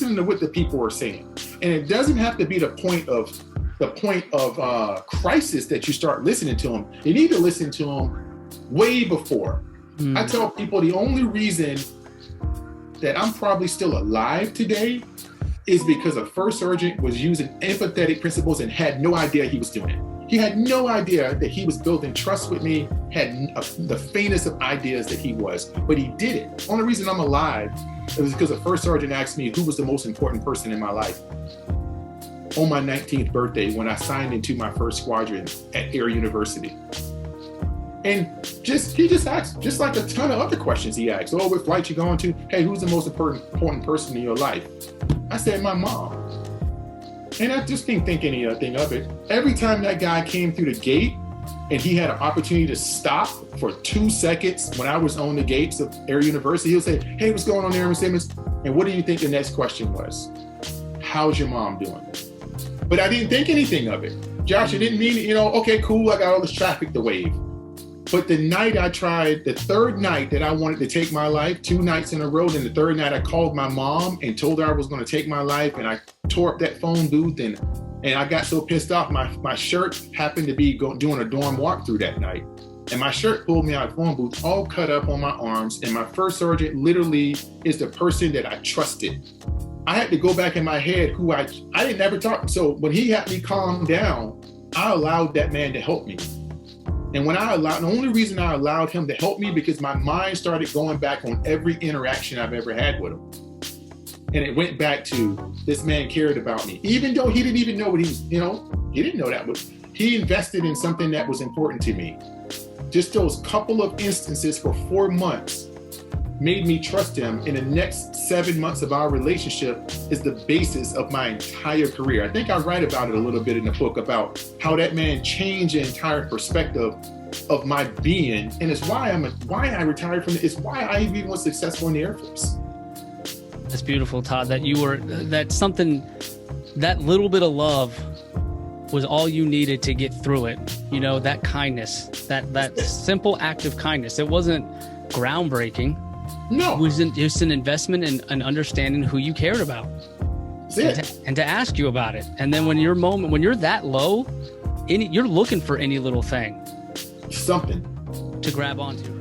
listening to what the people are saying. And it doesn't have to be the point of crisis that you start listening to them. You need to listen to them way before. I tell people the only reason that I'm probably still alive today is because a first sergeant was using empathetic principles and had no idea he was doing it. He had no idea that he was building trust with me, had the faintest of ideas that he was, but he did it. The only reason I'm alive is because a first sergeant asked me who was the most important person in my life on my 19th birthday when I signed into my first squadron at Air University. And he just asked, just like a ton of other questions he asked. Oh, what flight you going to? Hey, who's the most important person in your life? I said, my mom. And I just didn't think anything of it. Every time that guy came through the gate and he had an opportunity to stop for 2 seconds when I was on the gates of Air University, he'll say, hey, what's going on, Airman Simmons? And what do you think the next question was? How's your mom doing? But I didn't think anything of it. Josh, it didn't mean, okay, cool, I got all this traffic to wave. But the night I tried, the third night that I wanted to take my life, 2 nights in a row, and the third night I called my mom and told her I was going to take my life, and I tore up that phone booth, and I got so pissed off, my shirt happened to be doing a dorm walkthrough that night. And my shirt pulled me out of the phone booth, all cut up on my arms, and my first sergeant literally is the person that I trusted. I had to go back in my head who I didn't ever talk. So when he had me calm down, I allowed that man to help me. And the only reason I allowed him to help me because my mind started going back on every interaction I've ever had with him. And it went back to this man cared about me, even though he didn't even know what he was, he didn't know that, but he invested in something that was important to me. Just those couple of instances for 4 months made me trust him. And the next 7 months of our relationship is the basis of my entire career. I think I write about it a little bit in the book about how that man changed the entire perspective of my being. And it's why I retired from it. It's why I even was successful in the Air Force. That's beautiful, Todd, that that little bit of love was all you needed to get through it. That kindness, that simple act of kindness. It wasn't groundbreaking. No. It was just an investment in understanding who you cared about. And to ask you about it. And then when you're that low, you're looking for any little thing. Something to grab onto.